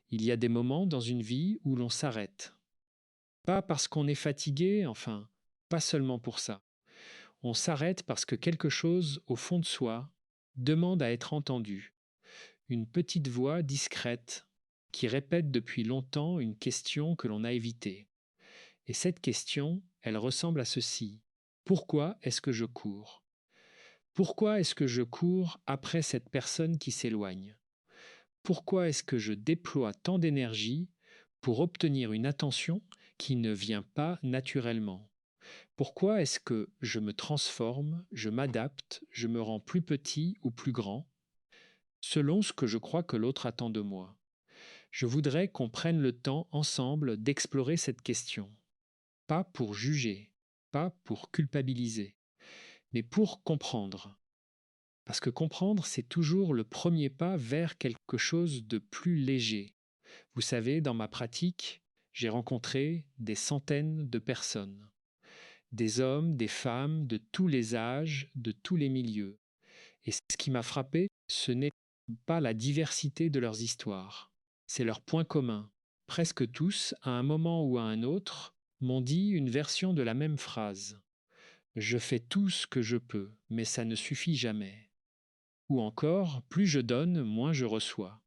Il y a des moments dans une vie où l'on s'arrête. Pas parce qu'on est fatigué, enfin, pas seulement pour ça. On s'arrête parce que quelque chose au fond de soi demande à être entendu. Une petite voix discrète qui répète depuis longtemps une question que l'on a évitée. Et cette question, elle ressemble à ceci. Pourquoi est-ce que je cours? Pourquoi est-ce que je cours après cette personne qui s'éloigne? Pourquoi est-ce que je déploie tant d'énergie pour obtenir une attention qui ne vient pas naturellement? Pourquoi est-ce que je me transforme, je m'adapte, je me rends plus petit ou plus grand, selon ce que je crois que l'autre attend de moi? Je voudrais qu'on prenne le temps ensemble d'explorer cette question. Pas pour juger, pas pour culpabiliser, mais pour comprendre. Parce que comprendre, c'est toujours le premier pas vers quelque chose de plus léger. Vous savez, dans ma pratique, j'ai rencontré des centaines de personnes, des hommes, des femmes, de tous les âges, de tous les milieux. Et ce qui m'a frappé, ce n'est pas la diversité de leurs histoires, c'est leur point commun. Presque tous, à un moment ou à un autre, m'ont dit une version de la même phrase. Je fais tout ce que je peux, mais ça ne suffit jamais. Ou encore, plus je donne, moins je reçois.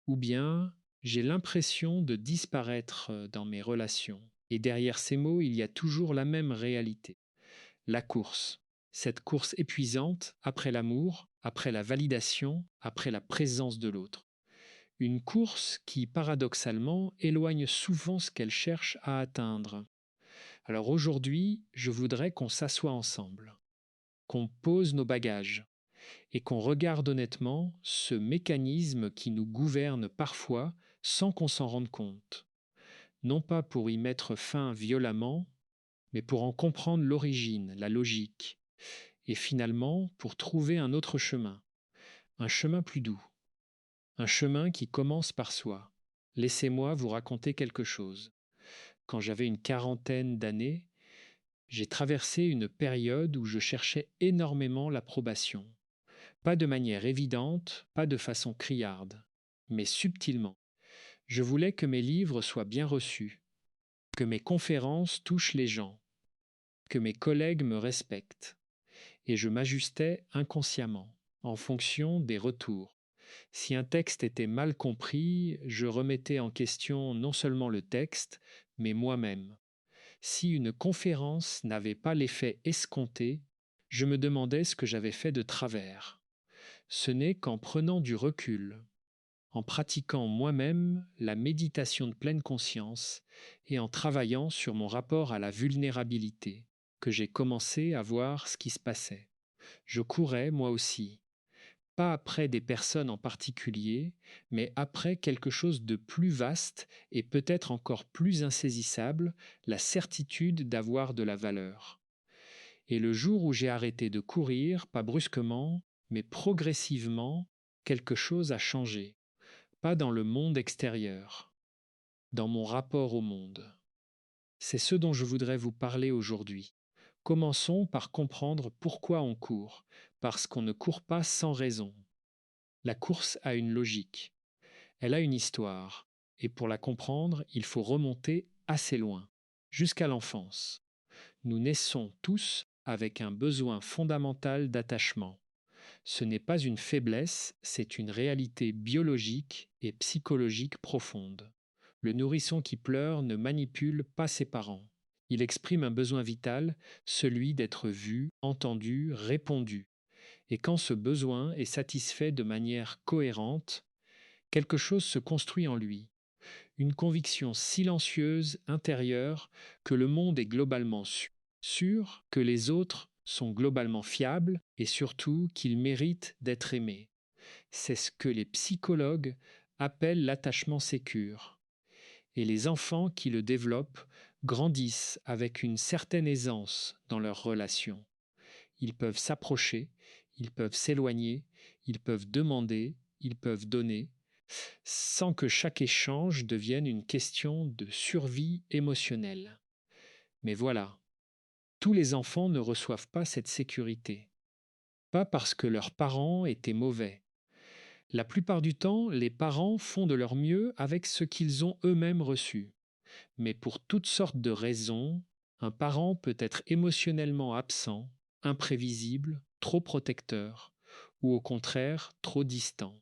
Ou bien, j'ai l'impression de disparaître dans mes relations. Et derrière ces mots, il y a toujours la même réalité. La course. Cette course épuisante après l'amour, après la validation, après la présence de l'autre. Une course qui, paradoxalement, éloigne souvent ce qu'elle cherche à atteindre. Alors aujourd'hui, je voudrais qu'on s'assoie ensemble, qu'on pose nos bagages et qu'on regarde honnêtement ce mécanisme qui nous gouverne parfois sans qu'on s'en rende compte. Non pas pour y mettre fin violemment, mais pour en comprendre l'origine, la logique, et finalement pour trouver un autre chemin, un chemin plus doux, un chemin qui commence par soi. Laissez-moi vous raconter quelque chose. Quand j'avais une quarantaine d'années, j'ai traversé une période où je cherchais énormément l'approbation. Pas de manière évidente, pas de façon criarde, mais subtilement. Je voulais que mes livres soient bien reçus, que mes conférences touchent les gens, que mes collègues me respectent. Et je m'ajustais inconsciemment, en fonction des retours. Si un texte était mal compris, je remettais en question non seulement le texte, mais moi-même. Si une conférence n'avait pas l'effet escompté, je me demandais ce que j'avais fait de travers. Ce n'est qu'en prenant du recul, en pratiquant moi-même la méditation de pleine conscience et en travaillant sur mon rapport à la vulnérabilité, que j'ai commencé à voir ce qui se passait. Je courais, moi aussi, pas après des personnes en particulier, mais après quelque chose de plus vaste et peut-être encore plus insaisissable, la certitude d'avoir de la valeur. Et le jour où j'ai arrêté de courir, pas brusquement, mais progressivement, quelque chose a changé. Pas dans le monde extérieur, dans mon rapport au monde. C'est ce dont je voudrais vous parler aujourd'hui. Commençons par comprendre pourquoi on court, parce qu'on ne court pas sans raison. La course a une logique, elle a une histoire, et pour la comprendre, il faut remonter assez loin, jusqu'à l'enfance. Nous naissons tous avec un besoin fondamental d'attachement. Ce n'est pas une faiblesse, c'est une réalité biologique et psychologique profonde. Le nourrisson qui pleure ne manipule pas ses parents. Il exprime un besoin vital, celui d'être vu, entendu, répondu. Et quand ce besoin est satisfait de manière cohérente, quelque chose se construit en lui. Une conviction silencieuse intérieure que le monde est globalement sûr, que les autres sont globalement fiables et surtout qu'ils méritent d'être aimés. C'est ce que les psychologues appellent l'attachement sécure. Et les enfants qui le développent grandissent avec une certaine aisance dans leurs relations. Ils peuvent s'approcher, ils peuvent s'éloigner, ils peuvent demander, ils peuvent donner, sans que chaque échange devienne une question de survie émotionnelle. Mais voilà, tous les enfants ne reçoivent pas cette sécurité. Pas parce que leurs parents étaient mauvais, La plupart du temps, les parents font de leur mieux avec ce qu'ils ont eux-mêmes reçu. Mais pour toutes sortes de raisons, un parent peut être émotionnellement absent, imprévisible, trop protecteur, ou au contraire trop distant.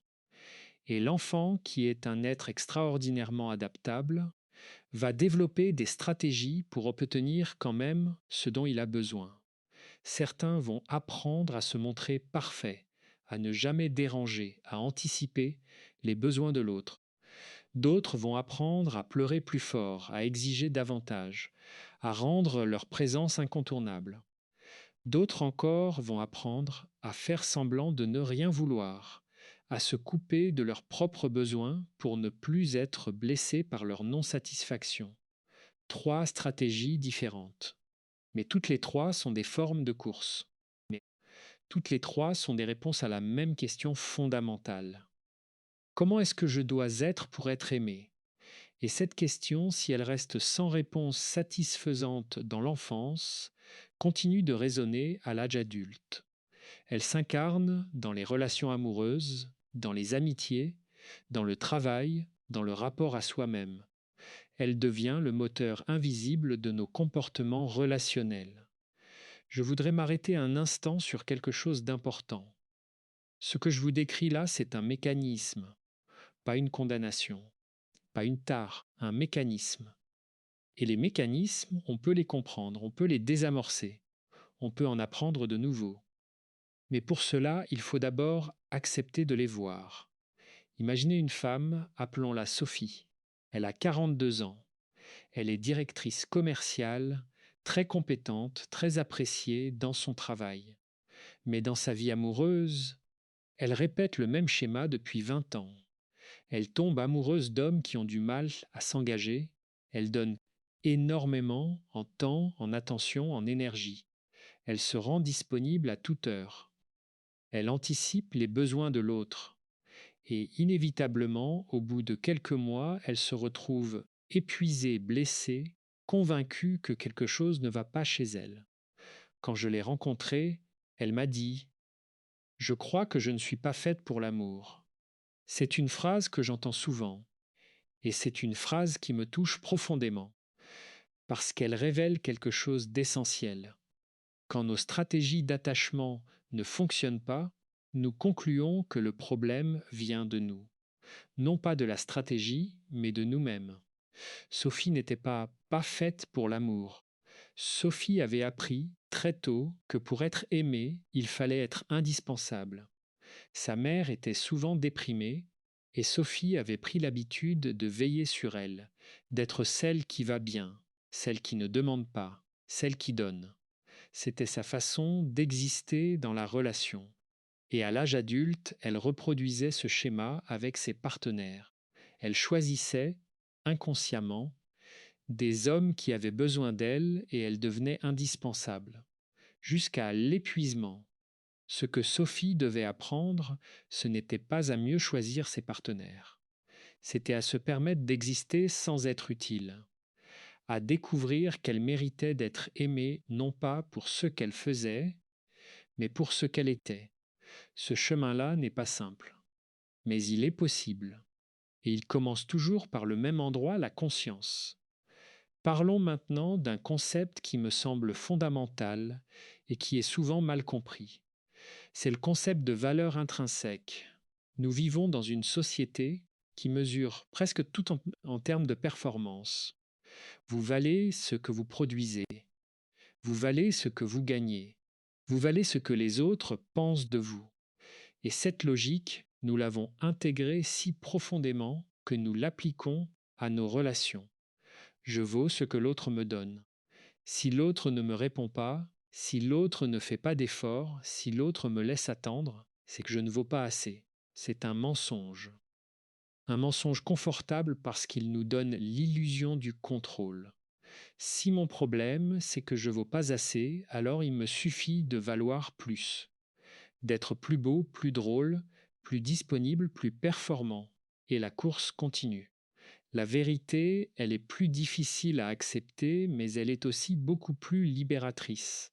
Et l'enfant, qui est un être extraordinairement adaptable, va développer des stratégies pour obtenir quand même ce dont il a besoin. Certains vont apprendre à se montrer parfaits, à ne jamais déranger, à anticiper les besoins de l'autre. D'autres vont apprendre à pleurer plus fort, à exiger davantage, à rendre leur présence incontournable. D'autres encore vont apprendre à faire semblant de ne rien vouloir, à se couper de leurs propres besoins pour ne plus être blessés par leur non-satisfaction. Trois stratégies différentes. Mais toutes les trois sont des formes de course. Mais toutes les trois sont des réponses à la même question fondamentale. Comment est-ce que je dois être pour être aimé? Et cette question, si elle reste sans réponse satisfaisante dans l'enfance, continue de résonner à l'âge adulte. Elle s'incarne dans les relations amoureuses, dans les amitiés, dans le travail, dans le rapport à soi-même. Elle devient le moteur invisible de nos comportements relationnels. Je voudrais m'arrêter un instant sur quelque chose d'important. Ce que je vous décris là, c'est un mécanisme, pas une condamnation, pas une tare, un mécanisme. Et les mécanismes, on peut les comprendre, on peut les désamorcer, on peut en apprendre de nouveaux. Mais pour cela, il faut d'abord accepter de les voir. Imaginez une femme, appelons-la Sophie. Elle a 42 ans. Elle est directrice commerciale, très compétente, très appréciée dans son travail. Mais dans sa vie amoureuse, elle répète le même schéma depuis 20 ans. Elle tombe amoureuse d'hommes qui ont du mal à s'engager. Elle donne énormément en temps, en attention, en énergie. Elle se rend disponible à toute heure. Elle anticipe les besoins de l'autre. Et inévitablement, au bout de quelques mois, elle se retrouve épuisée, blessée, convaincue que quelque chose ne va pas chez elle. Quand je l'ai rencontrée, elle m'a dit « Je crois que je ne suis pas faite pour l'amour ». C'est une phrase que j'entends souvent, et c'est une phrase qui me touche profondément, parce qu'elle révèle quelque chose d'essentiel. Quand nos stratégies d'attachement ne fonctionnent pas, nous concluons que le problème vient de nous. Non pas de la stratégie, mais de nous-mêmes. Sophie n'était pas faite pour l'amour. Sophie avait appris très tôt que pour être aimée, il fallait être indispensable. Sa mère était souvent déprimée et Sophie avait pris l'habitude de veiller sur elle, d'être celle qui va bien, celle qui ne demande pas, celle qui donne. C'était sa façon d'exister dans la relation. Et à l'âge adulte, elle reproduisait ce schéma avec ses partenaires. Elle choisissait, inconsciemment, des hommes qui avaient besoin d'elle et elle devenait indispensable, jusqu'à l'épuisement. Ce que Sophie devait apprendre, ce n'était pas à mieux choisir ses partenaires. C'était à se permettre d'exister sans être utile, à découvrir qu'elle méritait d'être aimée non pas pour ce qu'elle faisait, mais pour ce qu'elle était. Ce chemin-là n'est pas simple, mais il est possible. Et il commence toujours par le même endroit, la conscience. Parlons maintenant d'un concept qui me semble fondamental et qui est souvent mal compris. C'est le concept de valeur intrinsèque. Nous vivons dans une société qui mesure presque tout en termes de performance. Vous valez ce que vous produisez. Vous valez ce que vous gagnez. Vous valez ce que les autres pensent de vous. Et cette logique, nous l'avons intégrée si profondément que nous l'appliquons à nos relations. Je vaux ce que l'autre me donne. Si l'autre ne me répond pas, si l'autre ne fait pas d'effort, si l'autre me laisse attendre, c'est que je ne vaux pas assez. C'est un mensonge. Un mensonge confortable parce qu'il nous donne l'illusion du contrôle. Si mon problème, c'est que je ne vaux pas assez, alors il me suffit de valoir plus, d'être plus beau, plus drôle, plus disponible, plus performant. Et la course continue. La vérité, elle est plus difficile à accepter, mais elle est aussi beaucoup plus libératrice.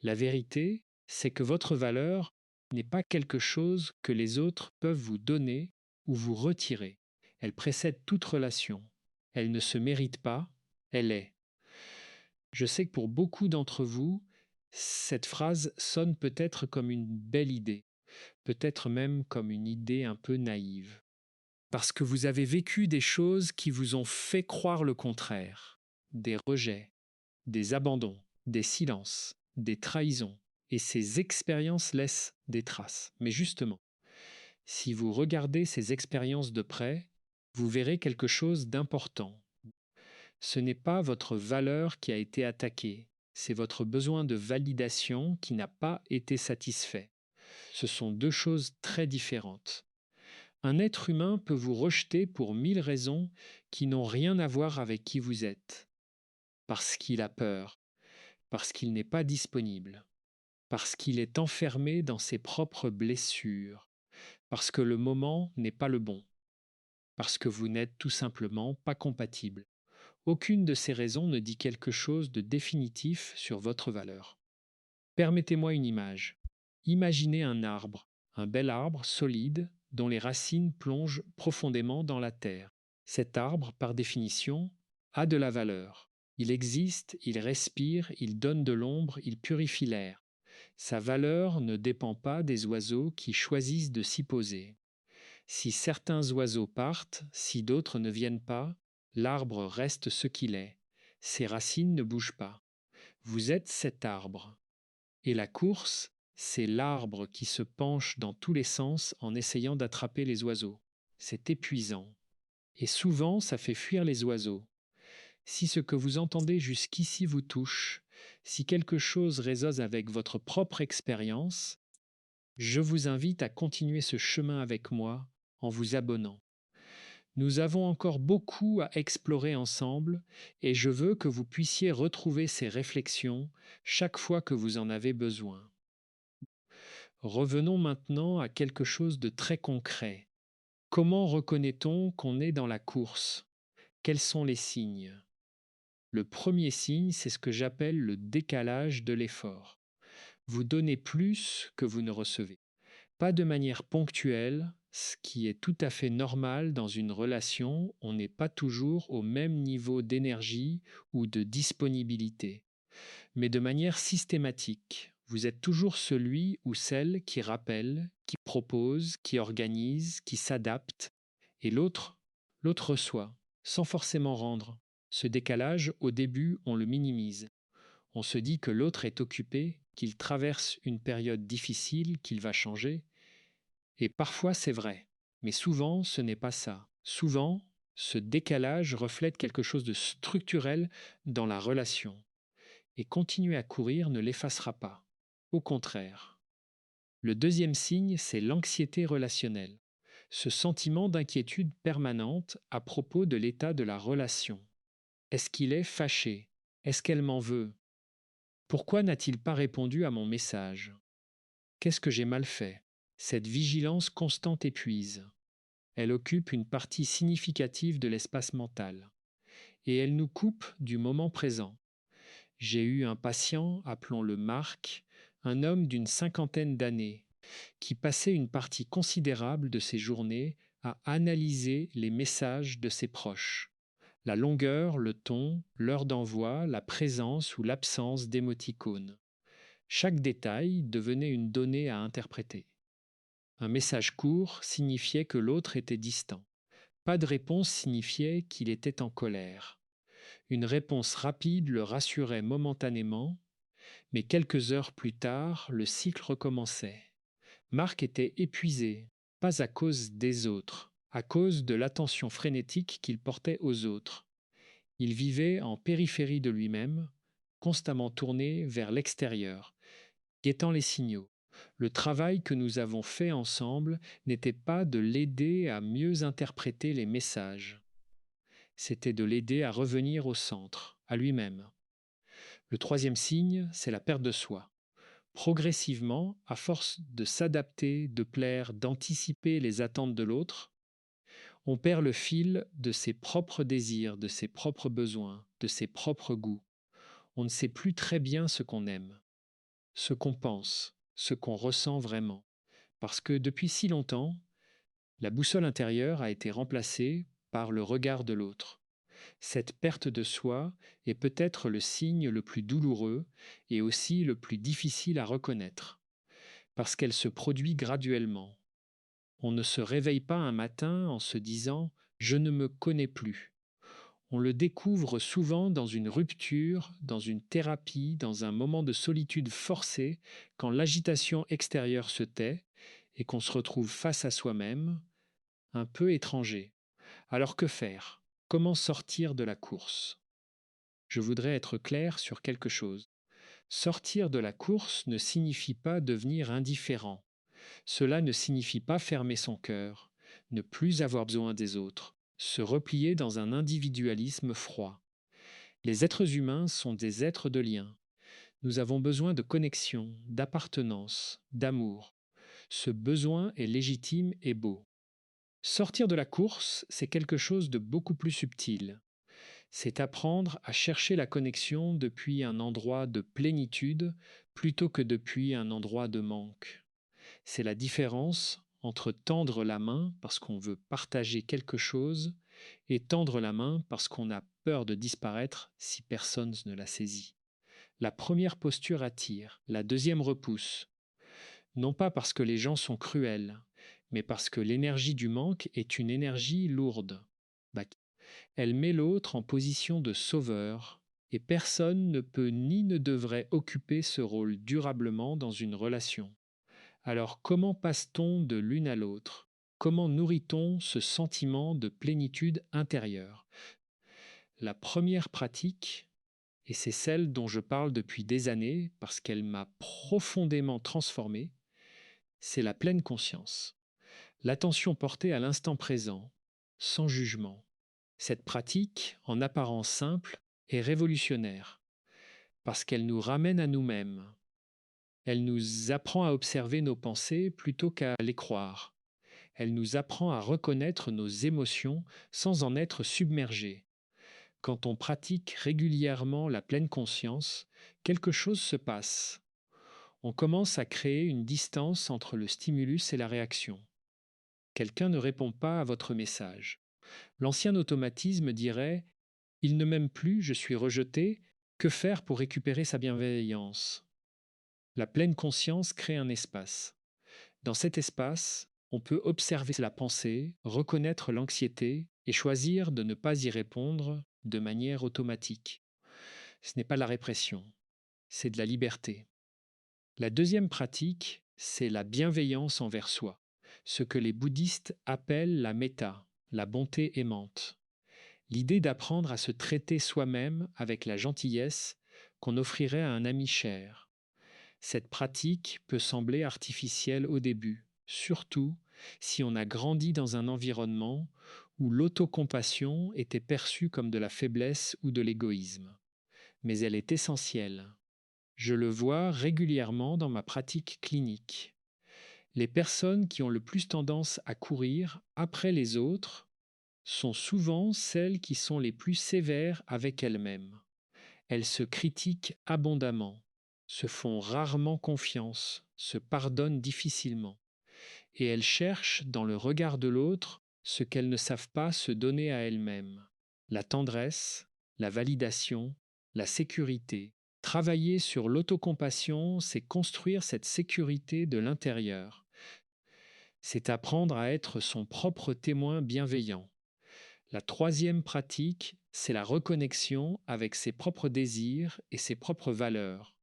La vérité, c'est que votre valeur, n'est pas quelque chose que les autres peuvent vous donner ou vous retirer. Elle précède toute relation. Elle ne se mérite pas, elle est. Je sais que pour beaucoup d'entre vous, cette phrase sonne peut-être comme une belle idée, peut-être même comme une idée un peu naïve, parce que vous avez vécu des choses qui vous ont fait croire le contraire, des rejets, des abandons, des silences, des trahisons, et ces expériences laissent des traces. Mais justement, si vous regardez ces expériences de près, vous verrez quelque chose d'important. Ce n'est pas votre valeur qui a été attaquée, c'est votre besoin de validation qui n'a pas été satisfait. Ce sont deux choses très différentes. Un être humain peut vous rejeter pour 1000 raisons qui n'ont rien à voir avec qui vous êtes. Parce qu'il a peur, parce qu'il n'est pas disponible, parce qu'il est enfermé dans ses propres blessures, parce que le moment n'est pas le bon, parce que vous n'êtes tout simplement pas compatible. Aucune de ces raisons ne dit quelque chose de définitif sur votre valeur. Permettez-moi une image. Imaginez un bel arbre solide dont les racines plongent profondément dans la terre. Cet arbre, par définition, a de la valeur. Il existe, il respire, il donne de l'ombre, il purifie l'air. Sa valeur ne dépend pas des oiseaux qui choisissent de s'y poser. Si certains oiseaux partent, si d'autres ne viennent pas, l'arbre reste ce qu'il est. Ses racines ne bougent pas. Vous êtes cet arbre. Et la course, c'est l'arbre qui se penche dans tous les sens en essayant d'attraper les oiseaux. C'est épuisant. Et souvent, ça fait fuir les oiseaux. Si ce que vous entendez jusqu'ici vous touche, si quelque chose résonne avec votre propre expérience, je vous invite à continuer ce chemin avec moi en vous abonnant. Nous avons encore beaucoup à explorer ensemble et je veux que vous puissiez retrouver ces réflexions chaque fois que vous en avez besoin. Revenons maintenant à quelque chose de très concret. Comment reconnaît-on qu'on est dans la course? Quels sont les signes? Le premier signe, c'est ce que j'appelle le décalage de l'effort. Vous donnez plus que vous ne recevez. Pas de manière ponctuelle, ce qui est tout à fait normal dans une relation, on n'est pas toujours au même niveau d'énergie ou de disponibilité, mais de manière systématique. Vous êtes toujours celui ou celle qui rappelle, qui propose, qui organise, qui s'adapte, et l'autre reçoit, sans forcément rendre. Ce décalage, au début, on le minimise. On se dit que l'autre est occupé, qu'il traverse une période difficile, qu'il va changer, et parfois c'est vrai, mais souvent ce n'est pas ça. Souvent, ce décalage reflète quelque chose de structurel dans la relation. Et continuer à courir ne l'effacera pas. Au contraire. Le deuxième signe, c'est l'anxiété relationnelle. Ce sentiment d'inquiétude permanente à propos de l'état de la relation. Est-ce qu'il est fâché? Est-ce qu'elle m'en veut? Pourquoi n'a-t-il pas répondu à mon message? Qu'est-ce que j'ai mal fait? Cette vigilance constante épuise. Elle occupe une partie significative de l'espace mental. Et elle nous coupe du moment présent. J'ai eu un patient, appelons-le Marc, un homme d'une 50aine d'années, qui passait une partie considérable de ses journées à analyser les messages de ses proches. La longueur, le ton, l'heure d'envoi, la présence ou l'absence d'émoticônes. Chaque détail devenait une donnée à interpréter. Un message court signifiait que l'autre était distant. Pas de réponse signifiait qu'il était en colère. Une réponse rapide le rassurait momentanément, mais quelques heures plus tard, le cycle recommençait. Marc était épuisé, pas à cause des autres, à cause de l'attention frénétique qu'il portait aux autres. Il vivait en périphérie de lui-même, constamment tourné vers l'extérieur, guettant les signaux. Le travail que nous avons fait ensemble n'était pas de l'aider à mieux interpréter les messages. C'était de l'aider à revenir au centre, à lui-même. Le troisième signe, c'est la perte de soi. Progressivement, à force de s'adapter, de plaire, d'anticiper les attentes de l'autre, on perd le fil de ses propres désirs, de ses propres besoins, de ses propres goûts. On ne sait plus très bien ce qu'on aime, ce qu'on pense, ce qu'on ressent vraiment. Parce que depuis si longtemps, la boussole intérieure a été remplacée par le regard de l'autre. Cette perte de soi est peut-être le signe le plus douloureux et aussi le plus difficile à reconnaître, parce qu'elle se produit graduellement. On ne se réveille pas un matin en se disant ⁇ Je ne me connais plus ⁇ On le découvre souvent dans une rupture, dans une thérapie, dans un moment de solitude forcée, quand l'agitation extérieure se tait et qu'on se retrouve face à soi-même, un peu étranger. Alors que faire? Comment sortir de la course? Je voudrais être clair sur quelque chose. Sortir de la course ne signifie pas devenir indifférent. Cela ne signifie pas fermer son cœur, ne plus avoir besoin des autres, se replier dans un individualisme froid. Les êtres humains sont des êtres de lien. Nous avons besoin de connexion, d'appartenance, d'amour. Ce besoin est légitime et beau. Sortir de la course, c'est quelque chose de beaucoup plus subtil. C'est apprendre à chercher la connexion depuis un endroit de plénitude plutôt que depuis un endroit de manque. C'est la différence entre tendre la main parce qu'on veut partager quelque chose et tendre la main parce qu'on a peur de disparaître si personne ne la saisit. La première posture attire, la deuxième repousse. Non pas parce que les gens sont cruels, mais parce que l'énergie du manque est une énergie lourde. Elle met l'autre en position de sauveur, et personne ne peut ni ne devrait occuper ce rôle durablement dans une relation. Alors comment passe-t-on de l'une à l'autre? Comment nourrit-on ce sentiment de plénitude intérieure? La première pratique, et c'est celle dont je parle depuis des années parce qu'elle m'a profondément transformé, c'est la pleine conscience. L'attention portée à l'instant présent, sans jugement. Cette pratique, en apparence simple, est révolutionnaire parce qu'elle nous ramène à nous-mêmes. Elle nous apprend à observer nos pensées plutôt qu'à les croire. Elle nous apprend à reconnaître nos émotions sans en être submergés. Quand on pratique régulièrement la pleine conscience, quelque chose se passe. On commence à créer une distance entre le stimulus et la réaction. Quelqu'un ne répond pas à votre message. L'ancien automatisme dirait ⁇ Il ne m'aime plus, je suis rejeté, que faire pour récupérer sa bienveillance ?⁇ La pleine conscience crée un espace. Dans cet espace, on peut observer la pensée, reconnaître l'anxiété et choisir de ne pas y répondre de manière automatique. Ce n'est pas de la répression, c'est de la liberté. La deuxième pratique, c'est la bienveillance envers soi, ce que les bouddhistes appellent la metta, la bonté aimante. L'idée d'apprendre à se traiter soi-même avec la gentillesse qu'on offrirait à un ami cher. Cette pratique peut sembler artificielle au début, surtout si on a grandi dans un environnement où l'autocompassion était perçue comme de la faiblesse ou de l'égoïsme. Mais elle est essentielle. Je le vois régulièrement dans ma pratique clinique. Les personnes qui ont le plus tendance à courir après les autres sont souvent celles qui sont les plus sévères avec elles-mêmes. Elles se critiquent abondamment, se font rarement confiance, se pardonnent difficilement, et elles cherchent dans le regard de l'autre ce qu'elles ne savent pas se donner à elles-mêmes. La tendresse, la validation, la sécurité. Travailler sur l'autocompassion, c'est construire cette sécurité de l'intérieur. C'est apprendre à être son propre témoin bienveillant. La troisième pratique, c'est la reconnexion avec ses propres désirs et ses propres valeurs.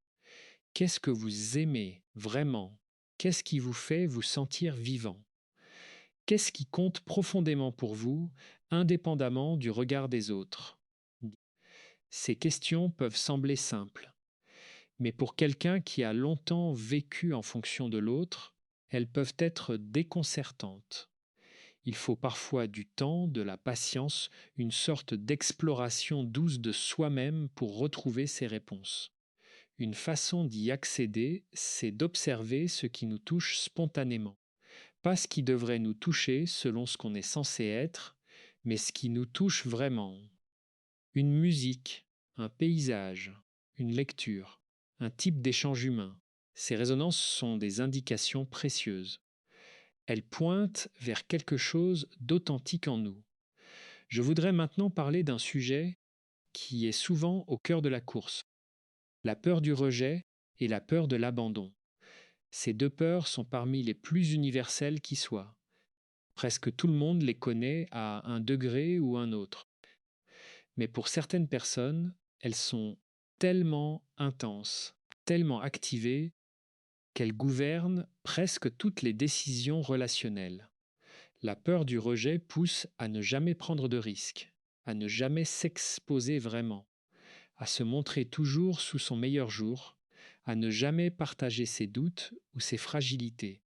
Qu'est-ce que vous aimez vraiment? Qu'est-ce qui vous fait vous sentir vivant? Qu'est-ce qui compte profondément pour vous, indépendamment du regard des autres? Ces questions peuvent sembler simples, mais pour quelqu'un qui a longtemps vécu en fonction de l'autre, elles peuvent être déconcertantes. Il faut parfois du temps, de la patience, une sorte d'exploration douce de soi-même pour retrouver ces réponses. Une façon d'y accéder, c'est d'observer ce qui nous touche spontanément. Pas ce qui devrait nous toucher selon ce qu'on est censé être, mais ce qui nous touche vraiment. Une musique, un paysage, une lecture, un type d'échange humain. Ces résonances sont des indications précieuses. Elle pointe vers quelque chose d'authentique en nous. Je voudrais maintenant parler d'un sujet qui est souvent au cœur de la course, la peur du rejet et la peur de l'abandon. Ces deux peurs sont parmi les plus universelles qui soient. Presque tout le monde les connaît à un degré ou un autre. Mais pour certaines personnes, elles sont tellement intenses, tellement activées, qu'elles gouvernent presque toutes les décisions relationnelles. La peur du rejet pousse à ne jamais prendre de risques, à ne jamais s'exposer vraiment, à se montrer toujours sous son meilleur jour, à ne jamais partager ses doutes ou ses fragilités.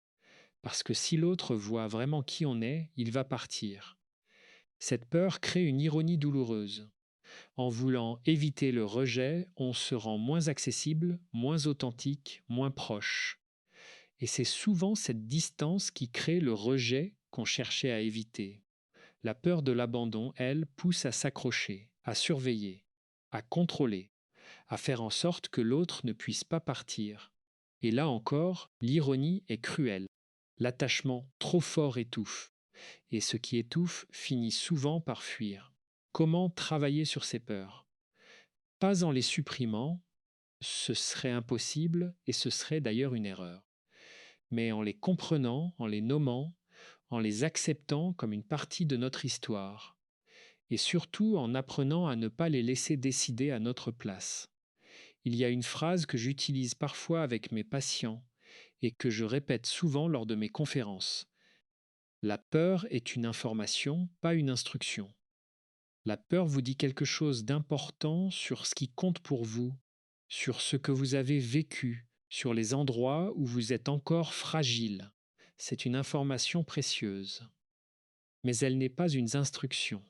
Parce que si l'autre voit vraiment qui on est, il va partir. Cette peur crée une ironie douloureuse. En voulant éviter le rejet, on se rend moins accessible, moins authentique, moins proche. Et c'est souvent cette distance qui crée le rejet qu'on cherchait à éviter. La peur de l'abandon, elle, pousse à s'accrocher, à surveiller, à contrôler, à faire en sorte que l'autre ne puisse pas partir. Et là encore, l'ironie est cruelle. L'attachement trop fort étouffe, et ce qui étouffe finit souvent par fuir. Comment travailler sur ces peurs? Pas en les supprimant, ce serait impossible et ce serait d'ailleurs une erreur, mais en les comprenant, en les nommant, en les acceptant comme une partie de notre histoire, et surtout en apprenant à ne pas les laisser décider à notre place. Il y a une phrase que j'utilise parfois avec mes patients et que je répète souvent lors de mes conférences. La peur est une information, pas une instruction. La peur vous dit quelque chose d'important sur ce qui compte pour vous, sur ce que vous avez vécu, sur les endroits où vous êtes encore fragile. C'est une information précieuse. Mais elle n'est pas une instruction.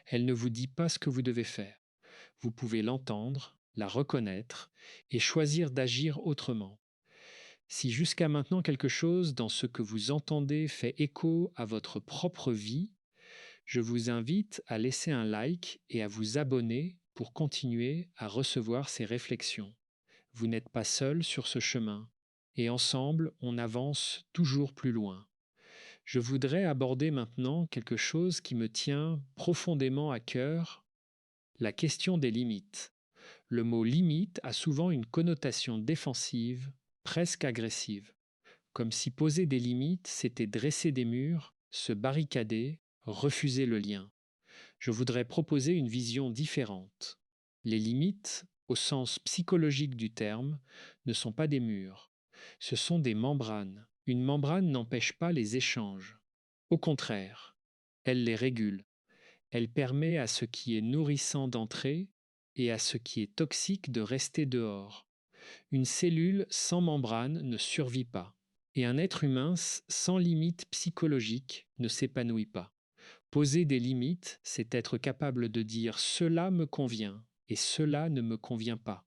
Elle ne vous dit pas ce que vous devez faire. Vous pouvez l'entendre, la reconnaître et choisir d'agir autrement. Si jusqu'à maintenant quelque chose dans ce que vous entendez fait écho à votre propre vie, je vous invite à laisser un like et à vous abonner pour continuer à recevoir ces réflexions. Vous n'êtes pas seul sur ce chemin et ensemble, on avance toujours plus loin. Je voudrais aborder maintenant quelque chose qui me tient profondément à cœur, la question des limites. Le mot limite a souvent une connotation défensive, presque agressive, comme si poser des limites, c'était dresser des murs, se barricader, refuser le lien. Je voudrais proposer une vision différente. Les limites, au sens psychologique du terme, ne sont pas des murs. Ce sont des membranes. Une membrane n'empêche pas les échanges. Au contraire, elle les régule. Elle permet à ce qui est nourrissant d'entrer et à ce qui est toxique de rester dehors. Une cellule sans membrane ne survit pas. Et un être humain sans limite psychologique ne s'épanouit pas. Poser des limites, c'est être capable de dire cela me convient et cela ne me convient pas.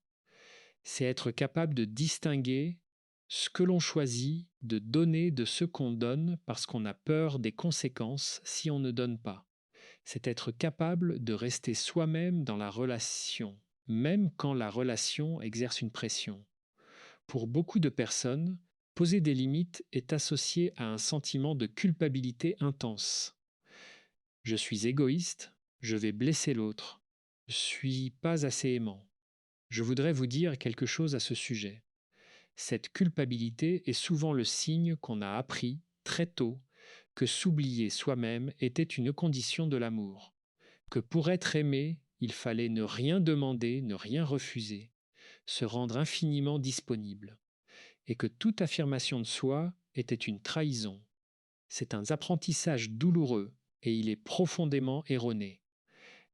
C'est être capable de distinguer ce que l'on choisit de donner de ce qu'on donne parce qu'on a peur des conséquences si on ne donne pas. C'est être capable de rester soi-même dans la relation, même quand la relation exerce une pression. Pour beaucoup de personnes, poser des limites est associé à un sentiment de culpabilité intense. Je suis égoïste, je vais blesser l'autre, je suis pas assez aimant. Je voudrais vous dire quelque chose à ce sujet. Cette culpabilité est souvent le signe qu'on a appris, très tôt, que s'oublier soi-même était une condition de l'amour, que pour être aimé, il fallait ne rien demander, ne rien refuser, se rendre infiniment disponible, et que toute affirmation de soi était une trahison. C'est un apprentissage douloureux et il est profondément erroné.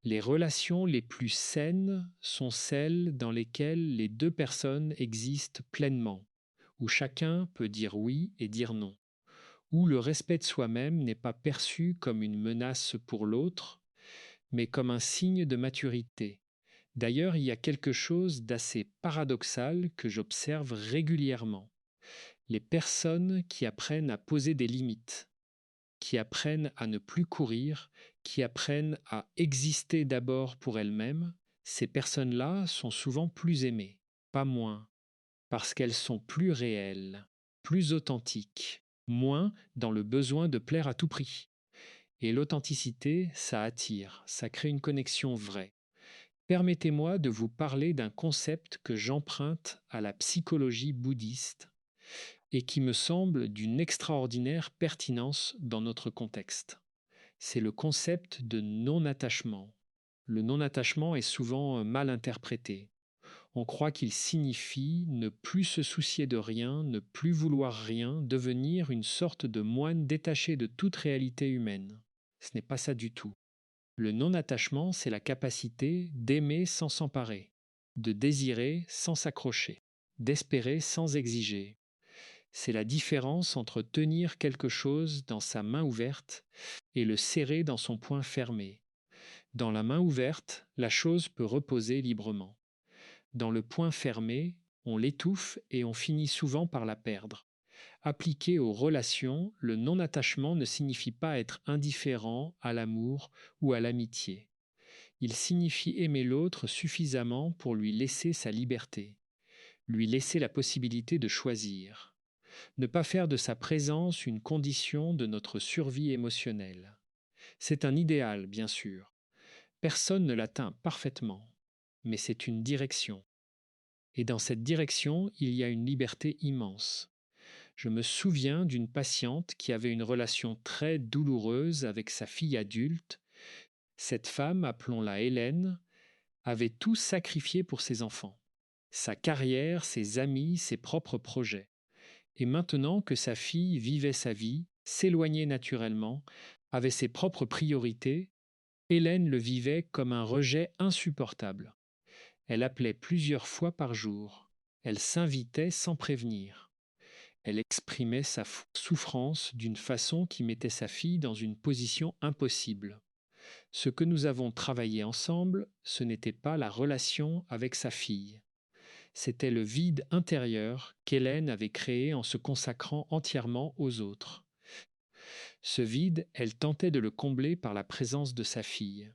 Les relations les plus saines sont celles dans lesquelles les deux personnes existent pleinement, où chacun peut dire oui et dire non, où le respect de soi-même n'est pas perçu comme une menace pour l'autre, mais comme un signe de maturité. D'ailleurs, il y a quelque chose d'assez paradoxal que j'observe régulièrement. Les personnes qui apprennent à poser des limites, qui apprennent à ne plus courir, qui apprennent à exister d'abord pour elles-mêmes, ces personnes-là sont souvent plus aimées, pas moins, parce qu'elles sont plus réelles, plus authentiques. moins dans le besoin de plaire à tout prix. Et l'authenticité, ça attire, ça crée une connexion vraie. Permettez-moi de vous parler d'un concept que j'emprunte à la psychologie bouddhiste et qui me semble d'une extraordinaire pertinence dans notre contexte. C'est le concept de non-attachement. Le non-attachement est souvent mal interprété. On croit qu'il signifie ne plus se soucier de rien, ne plus vouloir rien, devenir une sorte de moine détaché de toute réalité humaine. Ce n'est pas ça du tout. Le non-attachement, c'est la capacité d'aimer sans s'emparer, de désirer sans s'accrocher, d'espérer sans exiger. C'est la différence entre tenir quelque chose dans sa main ouverte et le serrer dans son poing fermé. Dans la main ouverte, la chose peut reposer librement. Dans le poing fermé, on l'étouffe et on finit souvent par la perdre. Appliqué aux relations, le non-attachement ne signifie pas être indifférent à l'amour ou à l'amitié. Il signifie aimer l'autre suffisamment pour lui laisser sa liberté, lui laisser la possibilité de choisir, ne pas faire de sa présence une condition de notre survie émotionnelle. C'est un idéal, bien sûr. Personne ne l'atteint parfaitement, mais c'est une direction. Et dans cette direction, il y a une liberté immense. Je me souviens d'une patiente qui avait une relation très douloureuse avec sa fille adulte. Cette femme, appelons-la Hélène, avait tout sacrifié pour ses enfants. Sa carrière, ses amis, ses propres projets. Et maintenant que sa fille vivait sa vie, s'éloignait naturellement, avait ses propres priorités, Hélène le vivait comme un rejet insupportable. Elle appelait plusieurs fois par jour. Elle s'invitait sans prévenir. Elle exprimait sa souffrance d'une façon qui mettait sa fille dans une position impossible. Ce que nous avons travaillé ensemble, ce n'était pas la relation avec sa fille. C'était le vide intérieur qu'Hélène avait créé en se consacrant entièrement aux autres. Ce vide, elle tentait de le combler par la présence de sa fille.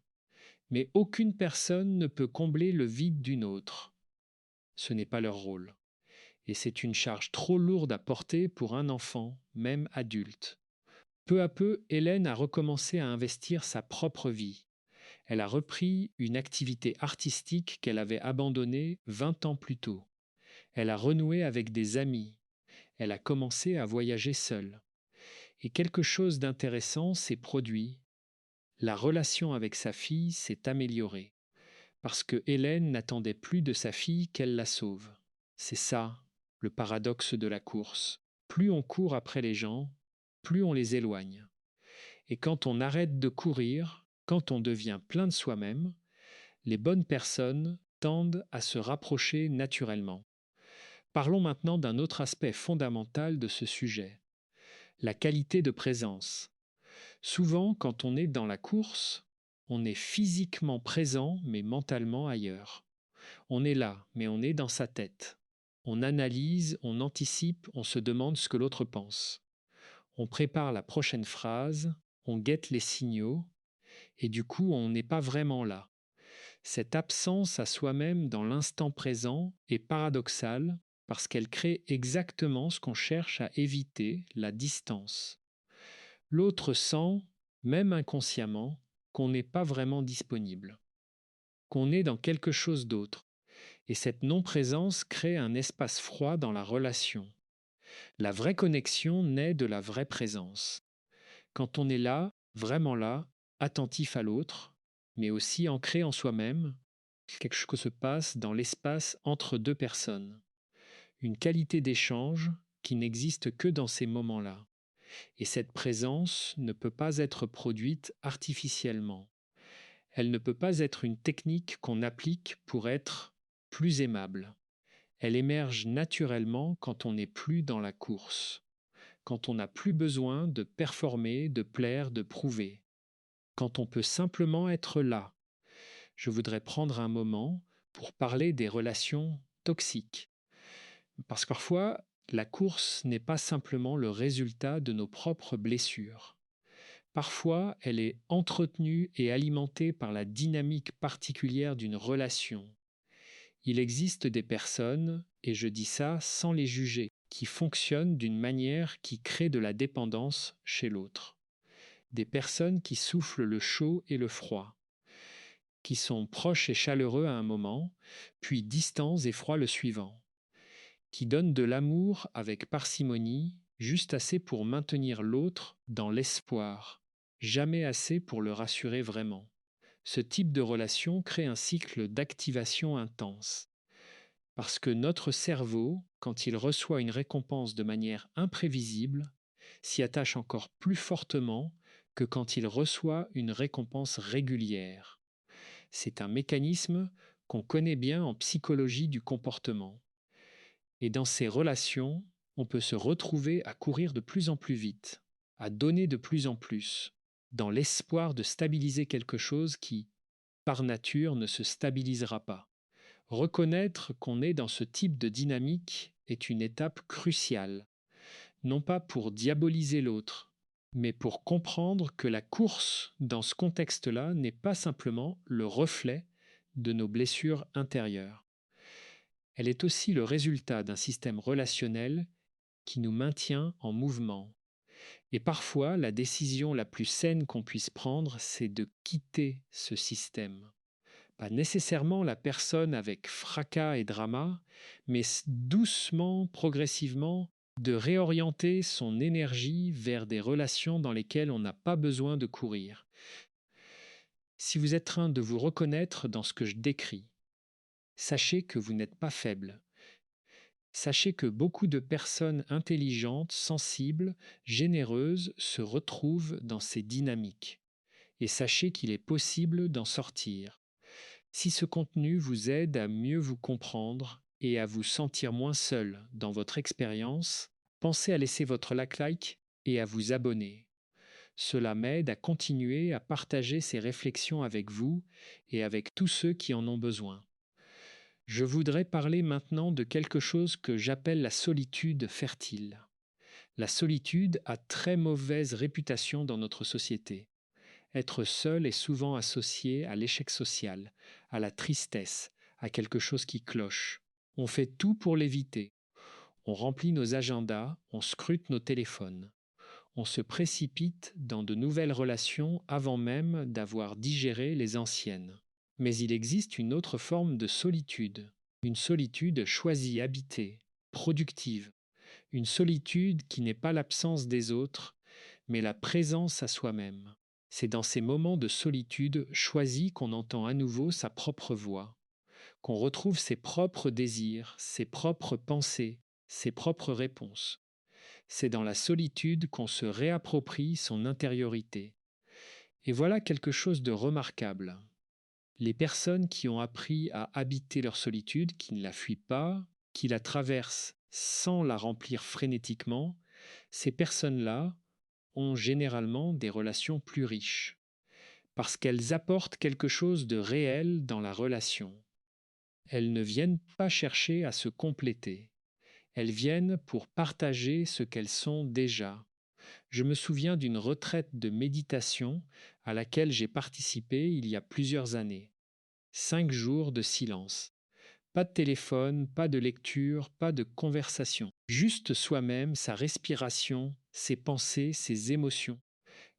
Mais aucune personne ne peut combler le vide d'une autre. Ce n'est pas leur rôle. Et c'est une charge trop lourde à porter pour un enfant, même adulte. Peu à peu, Hélène a recommencé à investir sa propre vie. Elle a repris une activité artistique qu'elle avait abandonnée 20 ans plus tôt. Elle a renoué avec des amis. Elle a commencé à voyager seule. Et quelque chose d'intéressant s'est produit. La relation avec sa fille s'est améliorée. Parce que Hélène n'attendait plus de sa fille qu'elle la sauve. C'est ça, le paradoxe de la course. Plus on court après les gens, plus on les éloigne. Et quand on arrête de courir, quand on devient plein de soi-même, les bonnes personnes tendent à se rapprocher naturellement. Parlons maintenant d'un autre aspect fondamental de ce sujet, la qualité de présence. Souvent, quand on est dans la course, on est physiquement présent mais mentalement ailleurs. On est là, mais on est dans sa tête. On analyse, on anticipe, on se demande ce que l'autre pense. On prépare la prochaine phrase, on guette les signaux, et du coup, on n'est pas vraiment là. Cette absence à soi-même dans l'instant présent est paradoxale parce qu'elle crée exactement ce qu'on cherche à éviter, la distance. L'autre sent, même inconsciemment, qu'on n'est pas vraiment disponible, qu'on est dans quelque chose d'autre. Et cette non-présence crée un espace froid dans la relation. La vraie connexion naît de la vraie présence. Quand on est là, vraiment là, attentif à l'autre, mais aussi ancré en soi-même, quelque chose se passe dans l'espace entre deux personnes. Une qualité d'échange qui n'existe que dans ces moments-là. Et cette présence ne peut pas être produite artificiellement. Elle ne peut pas être une technique qu'on applique pour être plus aimable. Elle émerge naturellement quand on n'est plus dans la course, quand on n'a plus besoin de performer, de plaire, de prouver, quand on peut simplement être là. Je voudrais prendre un moment pour parler des relations toxiques, parce que parfois, la course n'est pas simplement le résultat de nos propres blessures. Parfois, elle est entretenue et alimentée par la dynamique particulière d'une relation. Il existe des personnes, et je dis ça sans les juger, qui fonctionnent d'une manière qui crée de la dépendance chez l'autre. Des personnes qui soufflent le chaud et le froid, qui sont proches et chaleureux à un moment, puis distants et froids le suivant, qui donnent de l'amour avec parcimonie, juste assez pour maintenir l'autre dans l'espoir, jamais assez pour le rassurer vraiment. Ce type de relation crée un cycle d'activation intense. Parce que notre cerveau, quand il reçoit une récompense de manière imprévisible, s'y attache encore plus fortement que quand il reçoit une récompense régulière. C'est un mécanisme qu'on connaît bien en psychologie du comportement. Et dans ces relations, on peut se retrouver à courir de plus en plus vite, à donner de plus en plus, dans l'espoir de stabiliser quelque chose qui, par nature, ne se stabilisera pas. Reconnaître qu'on est dans ce type de dynamique est une étape cruciale, non pas pour diaboliser l'autre, mais pour comprendre que la course dans ce contexte-là n'est pas simplement le reflet de nos blessures intérieures. Elle est aussi le résultat d'un système relationnel qui nous maintient en mouvement. Et parfois, la décision la plus saine qu'on puisse prendre, c'est de quitter ce système. Pas nécessairement la personne avec fracas et drama, mais doucement, progressivement, de réorienter son énergie vers des relations dans lesquelles on n'a pas besoin de courir. Si vous êtes en train de vous reconnaître dans ce que je décris, sachez que vous n'êtes pas faible. Sachez que beaucoup de personnes intelligentes, sensibles, généreuses se retrouvent dans ces dynamiques. Et sachez qu'il est possible d'en sortir. Si ce contenu vous aide à mieux vous comprendre et à vous sentir moins seul dans votre expérience, pensez à laisser votre like et à vous abonner. Cela m'aide à continuer à partager ces réflexions avec vous et avec tous ceux qui en ont besoin. Je voudrais parler maintenant de quelque chose que j'appelle la solitude fertile. La solitude a très mauvaise réputation dans notre société. Être seul est souvent associé à l'échec social, à la tristesse, à quelque chose qui cloche. On fait tout pour l'éviter. On remplit nos agendas, on scrute nos téléphones. On se précipite dans de nouvelles relations avant même d'avoir digéré les anciennes. Mais il existe une autre forme de solitude, une solitude choisie, habitée, productive, une solitude qui n'est pas l'absence des autres, mais la présence à soi-même. C'est dans ces moments de solitude choisie qu'on entend à nouveau sa propre voix, qu'on retrouve ses propres désirs, ses propres pensées, ses propres réponses. C'est dans la solitude qu'on se réapproprie son intériorité. Et voilà quelque chose de remarquable. Les personnes qui ont appris à habiter leur solitude, qui ne la fuient pas, qui la traversent sans la remplir frénétiquement, ces personnes-là ont généralement des relations plus riches, parce qu'elles apportent quelque chose de réel dans la relation. Elles ne viennent pas chercher à se compléter, elles viennent pour partager ce qu'elles sont déjà. Je me souviens d'une retraite de méditation à laquelle j'ai participé il y a plusieurs années. 5 jours de silence. Pas de téléphone, pas de lecture, pas de conversation. Juste soi-même, sa respiration, ses pensées, ses émotions.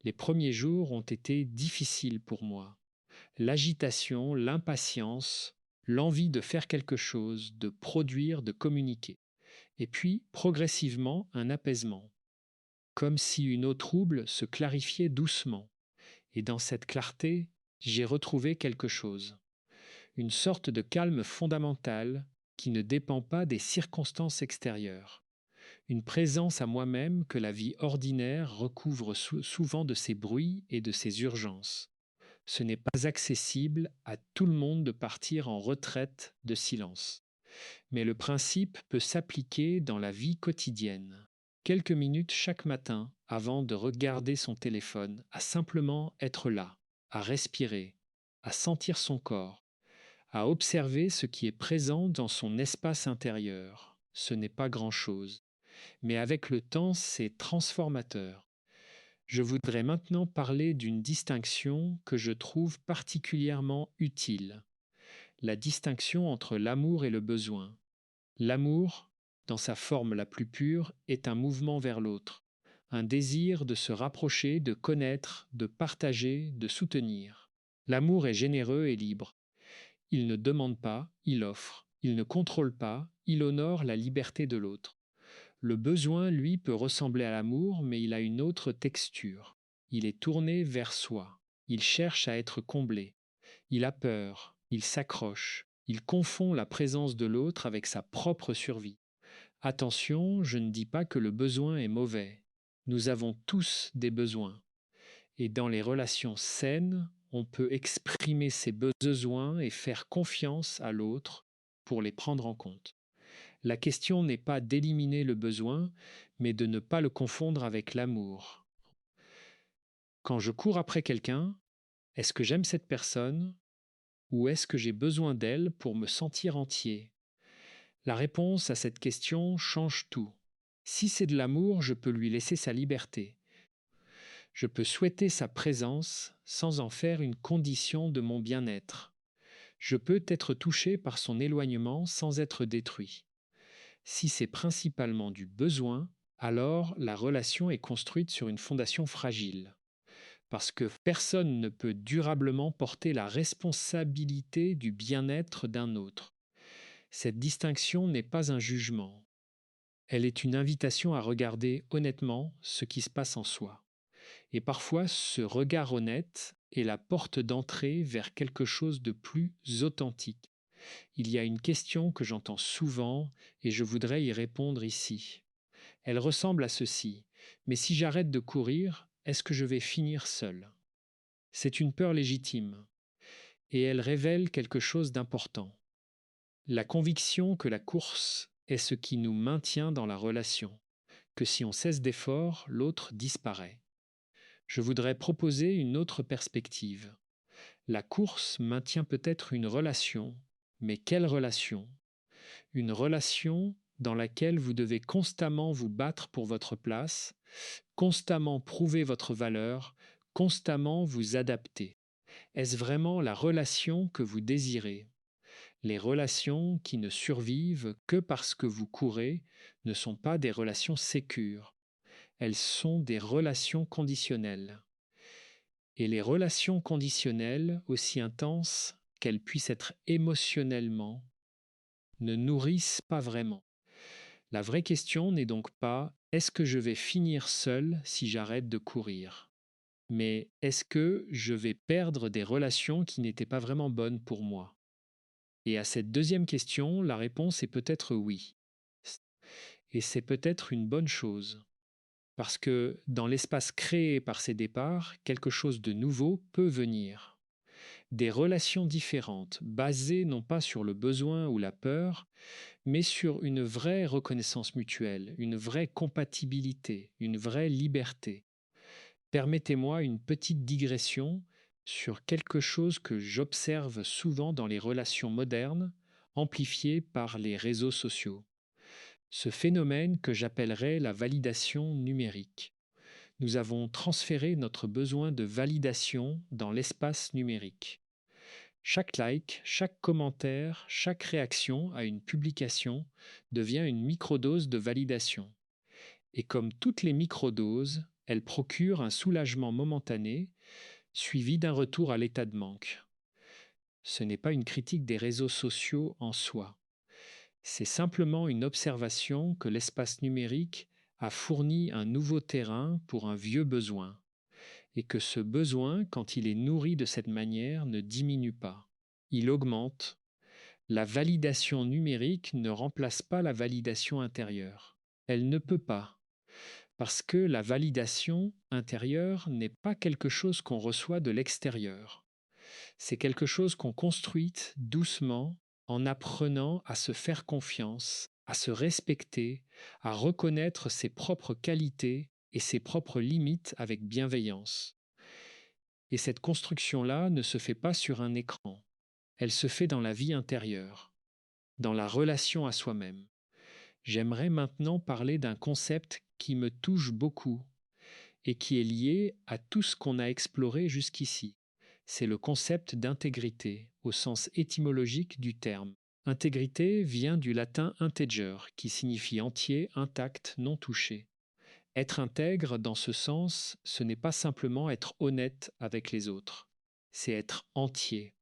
Les premiers jours ont été difficiles pour moi. L'agitation, l'impatience, l'envie de faire quelque chose, de produire, de communiquer. Et puis, progressivement, un apaisement. Comme si une eau trouble se clarifiait doucement. Et dans cette clarté, j'ai retrouvé quelque chose. Une sorte de calme fondamental qui ne dépend pas des circonstances extérieures. Une présence à moi-même que la vie ordinaire recouvre souvent de ses bruits et de ses urgences. Ce n'est pas accessible à tout le monde de partir en retraite de silence. Mais le principe peut s'appliquer dans la vie quotidienne. Quelques minutes chaque matin avant de regarder son téléphone, à simplement être là, à respirer, à sentir son corps, à observer ce qui est présent dans son espace intérieur. Ce n'est pas grand-chose, mais avec le temps, c'est transformateur. Je voudrais maintenant parler d'une distinction que je trouve particulièrement utile. La distinction entre l'amour et le besoin. L'amour, dans sa forme la plus pure, est un mouvement vers l'autre, un désir de se rapprocher, de connaître, de partager, de soutenir. L'amour est généreux et libre. Il ne demande pas, il offre. Il ne contrôle pas, il honore la liberté de l'autre. Le besoin, lui, peut ressembler à l'amour, mais il a une autre texture. Il est tourné vers soi. Il cherche à être comblé. Il a peur, il s'accroche. Il confond la présence de l'autre avec sa propre survie. Attention, je ne dis pas que le besoin est mauvais. Nous avons tous des besoins. Et dans les relations saines, on peut exprimer ses besoins et faire confiance à l'autre pour les prendre en compte. La question n'est pas d'éliminer le besoin, mais de ne pas le confondre avec l'amour. Quand je cours après quelqu'un, est-ce que j'aime cette personne ou est-ce que j'ai besoin d'elle pour me sentir entier? La réponse à cette question change tout. Si c'est de l'amour, je peux lui laisser sa liberté. Je peux souhaiter sa présence sans en faire une condition de mon bien-être. Je peux être touché par son éloignement sans être détruit. Si c'est principalement du besoin, alors la relation est construite sur une fondation fragile. Parce que personne ne peut durablement porter la responsabilité du bien-être d'un autre. Cette distinction n'est pas un jugement. Elle est une invitation à regarder honnêtement ce qui se passe en soi. Et parfois, ce regard honnête est la porte d'entrée vers quelque chose de plus authentique. Il y a une question que j'entends souvent et je voudrais y répondre ici. Elle ressemble à ceci. Mais si j'arrête de courir, est-ce que je vais finir seul? C'est une peur légitime et elle révèle quelque chose d'important. La conviction que la course est ce qui nous maintient dans la relation, que si on cesse d'effort, l'autre disparaît. Je voudrais proposer une autre perspective. La course maintient peut-être une relation, mais quelle relation? Une relation dans laquelle vous devez constamment vous battre pour votre place, constamment prouver votre valeur, constamment vous adapter. Est-ce vraiment la relation que vous désirez? Les relations qui ne survivent que parce que vous courez ne sont pas des relations sécures. Elles sont des relations conditionnelles. Et les relations conditionnelles, aussi intenses qu'elles puissent être émotionnellement, ne nourrissent pas vraiment. La vraie question n'est donc pas est-ce que je vais finir seul si j'arrête de courir, mais est-ce que je vais perdre des relations qui n'étaient pas vraiment bonnes pour moi? Et à cette deuxième question, la réponse est peut-être oui. Et c'est peut-être une bonne chose. Parce que dans l'espace créé par ces départs, quelque chose de nouveau peut venir. Des relations différentes, basées non pas sur le besoin ou la peur, mais sur une vraie reconnaissance mutuelle, une vraie compatibilité, une vraie liberté. Permettez-moi une petite digression sur quelque chose que j'observe souvent dans les relations modernes, amplifiées par les réseaux sociaux. Ce phénomène que j'appellerais la validation numérique. Nous avons transféré notre besoin de validation dans l'espace numérique. Chaque like, chaque commentaire, chaque réaction à une publication devient une microdose de validation. Et comme toutes les microdoses, elle procure un soulagement momentané, suivi d'un retour à l'état de manque. Ce n'est pas une critique des réseaux sociaux en soi. C'est simplement une observation que l'espace numérique a fourni un nouveau terrain pour un vieux besoin, et que ce besoin, quand il est nourri de cette manière, ne diminue pas. Il augmente. La validation numérique ne remplace pas la validation intérieure. Elle ne peut pas. Parce que la validation intérieure n'est pas quelque chose qu'on reçoit de l'extérieur. C'est quelque chose qu'on construit doucement en apprenant à se faire confiance, à se respecter, à reconnaître ses propres qualités et ses propres limites avec bienveillance. Et cette construction-là ne se fait pas sur un écran. Elle se fait dans la vie intérieure, dans la relation à soi-même. J'aimerais maintenant parler d'un concept qui me touche beaucoup et qui est lié à tout ce qu'on a exploré jusqu'ici. C'est le concept d'intégrité au sens étymologique du terme. Intégrité vient du latin integer, qui signifie entier, intact, non touché. Être intègre, dans ce sens, ce n'est pas simplement être honnête avec les autres, c'est être entier,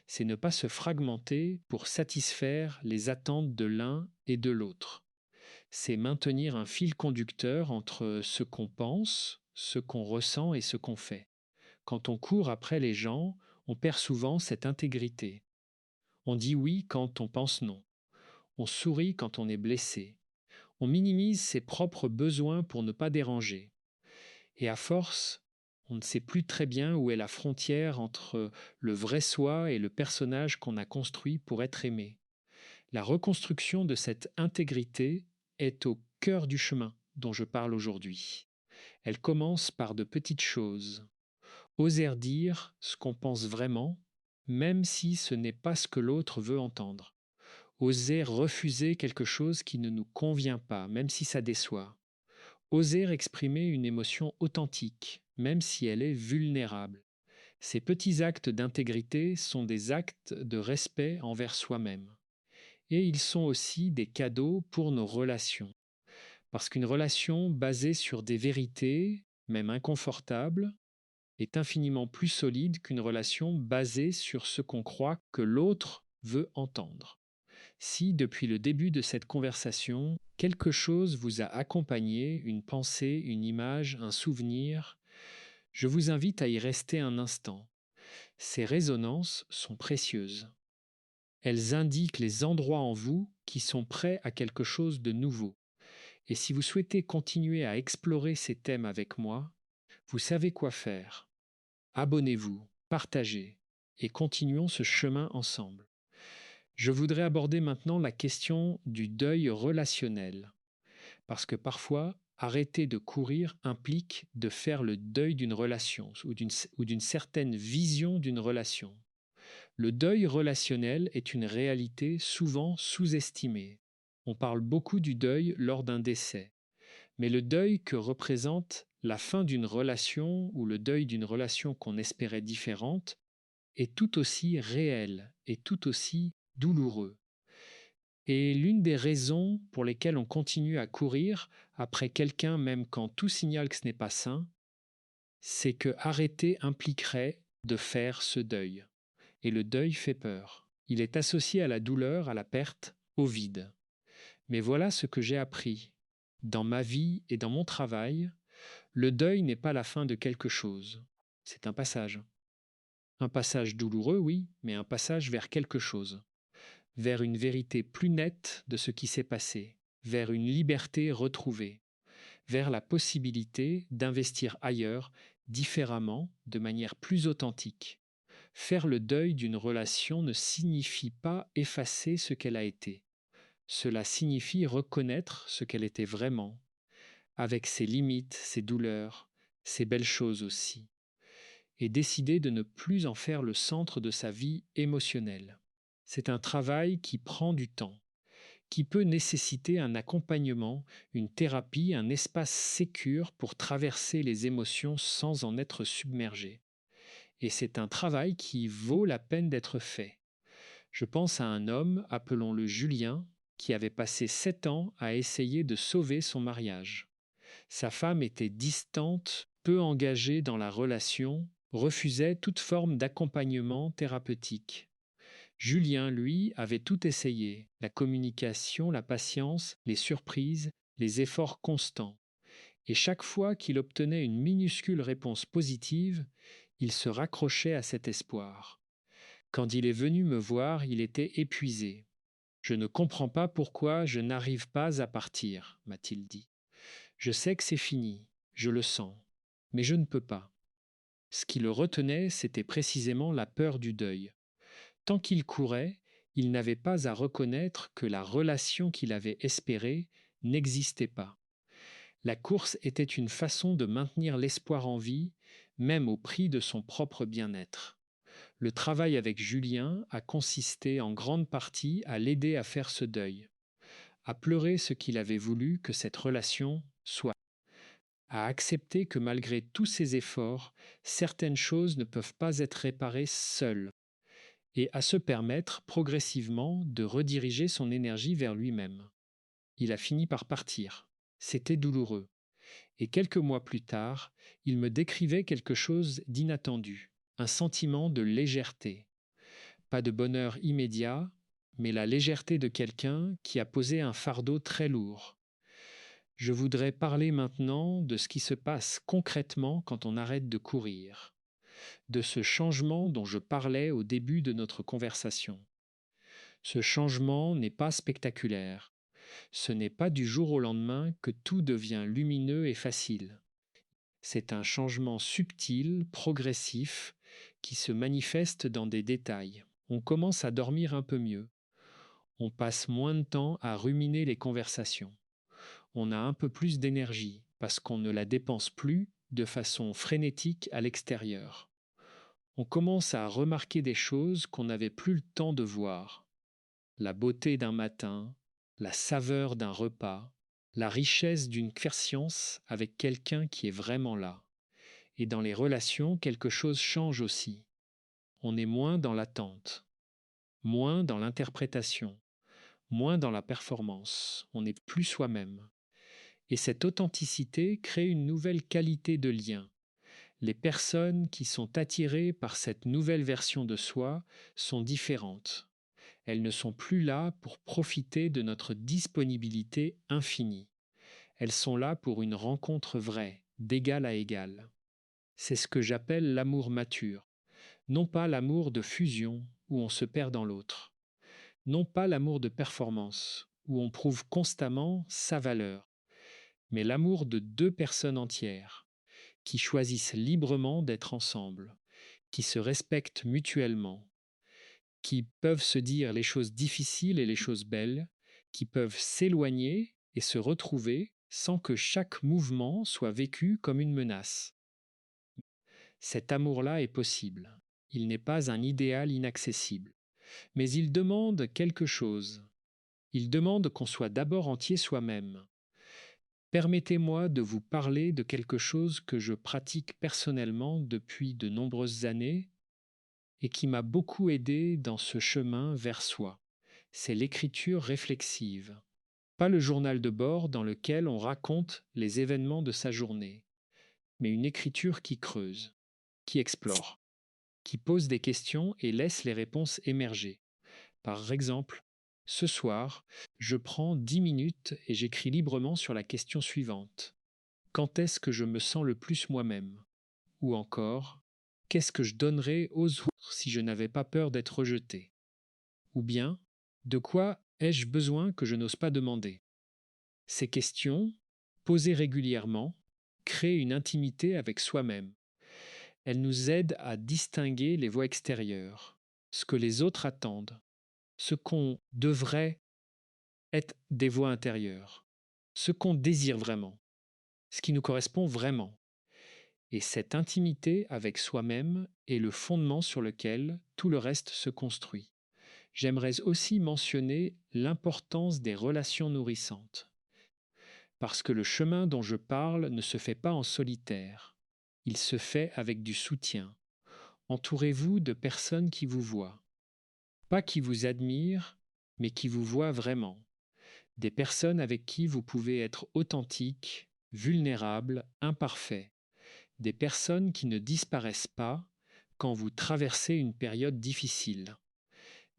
c'est ne pas se fragmenter pour satisfaire les attentes de l'un et de l'autre. C'est maintenir un fil conducteur entre ce qu'on pense, ce qu'on ressent et ce qu'on fait. Quand on court après les gens, on perd souvent cette intégrité. On dit oui quand on pense non. On sourit quand on est blessé. On minimise ses propres besoins pour ne pas déranger. Et à force, on ne sait plus très bien où est la frontière entre le vrai soi et le personnage qu'on a construit pour être aimé. La reconstruction de cette intégrité est au cœur du chemin dont je parle aujourd'hui. Elle commence par de petites choses. Oser dire ce qu'on pense vraiment, même si ce n'est pas ce que l'autre veut entendre. Oser refuser quelque chose qui ne nous convient pas, même si ça déçoit. Oser exprimer une émotion authentique, même si elle est vulnérable. Ces petits actes d'intégrité sont des actes de respect envers soi-même. Et ils sont aussi des cadeaux pour nos relations. Parce qu'une relation basée sur des vérités, même inconfortables, est infiniment plus solide qu'une relation basée sur ce qu'on croit que l'autre veut entendre. Si, depuis le début de cette conversation, quelque chose vous a accompagné, une pensée, une image, un souvenir, je vous invite à y rester un instant. Ces résonances sont précieuses. Elles indiquent les endroits en vous qui sont prêts à quelque chose de nouveau. Et si vous souhaitez continuer à explorer ces thèmes avec moi, vous savez quoi faire. Abonnez-vous, partagez et continuons ce chemin ensemble. Je voudrais aborder maintenant la question du deuil relationnel, parce que parfois, arrêter de courir implique de faire le deuil d'une relation ou d'une certaine vision d'une relation. Le deuil relationnel est une réalité souvent sous-estimée. On parle beaucoup du deuil lors d'un décès, mais le deuil que représente la fin d'une relation ou le deuil d'une relation qu'on espérait différente est tout aussi réel et tout aussi douloureux. Et l'une des raisons pour lesquelles on continue à courir après quelqu'un même quand tout signale que ce n'est pas sain, c'est que arrêter impliquerait de faire ce deuil. Et le deuil fait peur. Il est associé à la douleur, à la perte, au vide. Mais voilà ce que j'ai appris. Dans ma vie et dans mon travail, le deuil n'est pas la fin de quelque chose. C'est un passage. Un passage douloureux, oui, mais un passage vers quelque chose. Vers une vérité plus nette de ce qui s'est passé, vers une liberté retrouvée, vers la possibilité d'investir ailleurs, différemment, de manière plus authentique. Faire le deuil d'une relation ne signifie pas effacer ce qu'elle a été. Cela signifie reconnaître ce qu'elle était vraiment, avec ses limites, ses douleurs, ses belles choses aussi, et décider de ne plus en faire le centre de sa vie émotionnelle. C'est un travail qui prend du temps, qui peut nécessiter un accompagnement, une thérapie, un espace sécure pour traverser les émotions sans en être submergé. Et c'est un travail qui vaut la peine d'être fait. Je pense à un homme, appelons-le Julien, qui avait passé 7 ans à essayer de sauver son mariage. Sa femme était distante, peu engagée dans la relation, refusait toute forme d'accompagnement thérapeutique. Julien, lui, avait tout essayé, la communication, la patience, les surprises, les efforts constants. Et chaque fois qu'il obtenait une minuscule réponse positive, il se raccrochait à cet espoir. Quand il est venu me voir, il était épuisé. Je ne comprends pas pourquoi je n'arrive pas à partir, m'a-t-il dit. Je sais que c'est fini, je le sens, mais je ne peux pas. Ce qui le retenait, c'était précisément la peur du deuil. Tant qu'il courait, il n'avait pas à reconnaître que la relation qu'il avait espérée n'existait pas. La course était une façon de maintenir l'espoir en vie, même au prix de son propre bien-être. Le travail avec Julien a consisté en grande partie à l'aider à faire ce deuil, à pleurer ce qu'il avait voulu que cette relation soit, à accepter que malgré tous ses efforts, certaines choses ne peuvent pas être réparées seules, et à se permettre progressivement de rediriger son énergie vers lui-même. Il a fini par partir. C'était douloureux. Et quelques mois plus tard, il me décrivait quelque chose d'inattendu, un sentiment de légèreté. Pas de bonheur immédiat, mais la légèreté de quelqu'un qui a posé un fardeau très lourd. Je voudrais parler maintenant de ce qui se passe concrètement quand on arrête de courir, de ce changement dont je parlais au début de notre conversation. Ce changement n'est pas spectaculaire. Ce n'est pas du jour au lendemain que tout devient lumineux et facile. C'est un changement subtil, progressif, qui se manifeste dans des détails. On commence à dormir un peu mieux. On passe moins de temps à ruminer les conversations. On a un peu plus d'énergie parce qu'on ne la dépense plus de façon frénétique à l'extérieur. On commence à remarquer des choses qu'on n'avait plus le temps de voir. La beauté d'un matin, la saveur d'un repas, la richesse d'une conscience avec quelqu'un qui est vraiment là. Et dans les relations, quelque chose change aussi. On est moins dans l'attente, moins dans l'interprétation, moins dans la performance. On n'est plus soi-même. Et cette authenticité crée une nouvelle qualité de lien. Les personnes qui sont attirées par cette nouvelle version de soi sont différentes. Elles ne sont plus là pour profiter de notre disponibilité infinie. Elles sont là pour une rencontre vraie, d'égal à égal. C'est ce que j'appelle l'amour mature. Non pas l'amour de fusion, où on se perd dans l'autre. Non pas l'amour de performance, où on prouve constamment sa valeur. Mais l'amour de deux personnes entières, qui choisissent librement d'être ensemble, qui se respectent mutuellement, qui peuvent se dire les choses difficiles et les choses belles, qui peuvent s'éloigner et se retrouver sans que chaque mouvement soit vécu comme une menace. Cet amour-là est possible. Il n'est pas un idéal inaccessible. Mais il demande quelque chose. Il demande qu'on soit d'abord entier soi-même. Permettez-moi de vous parler de quelque chose que je pratique personnellement depuis de nombreuses années et qui m'a beaucoup aidé dans ce chemin vers soi. C'est l'écriture réflexive. Pas le journal de bord dans lequel on raconte les événements de sa journée, mais une écriture qui creuse, qui explore, qui pose des questions et laisse les réponses émerger. Par exemple, ce soir, je prends 10 minutes et j'écris librement sur la question suivante. Quand est-ce que je me sens le plus moi-même? Ou encore, qu'est-ce que je donnerais aux autres si je n'avais pas peur d'être rejeté? Ou bien, de quoi ai-je besoin que je n'ose pas demander? Ces questions, posées régulièrement, créent une intimité avec soi-même. Elles nous aident à distinguer les voix extérieures, ce que les autres attendent, ce qu'on devrait être des voix intérieures, ce qu'on désire vraiment, ce qui nous correspond vraiment. Et cette intimité avec soi-même est le fondement sur lequel tout le reste se construit. J'aimerais aussi mentionner l'importance des relations nourrissantes. Parce que le chemin dont je parle ne se fait pas en solitaire. Il se fait avec du soutien. Entourez-vous de personnes qui vous voient. Pas qui vous admirent, mais qui vous voient vraiment. Des personnes avec qui vous pouvez être authentique, vulnérable, imparfait. Des personnes qui ne disparaissent pas quand vous traversez une période difficile.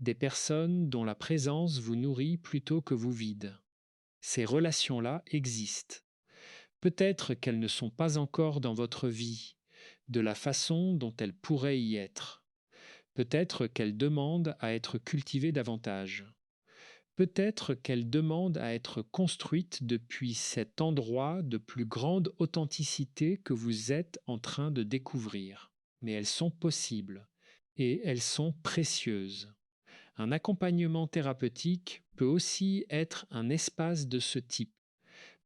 Des personnes dont la présence vous nourrit plutôt que vous vide. Ces relations-là existent. Peut-être qu'elles ne sont pas encore dans votre vie, de la façon dont elles pourraient y être. Peut-être qu'elles demandent à être cultivées davantage. Peut-être qu'elles demandent à être construites depuis cet endroit de plus grande authenticité que vous êtes en train de découvrir. Mais elles sont possibles et elles sont précieuses. Un accompagnement thérapeutique peut aussi être un espace de ce type.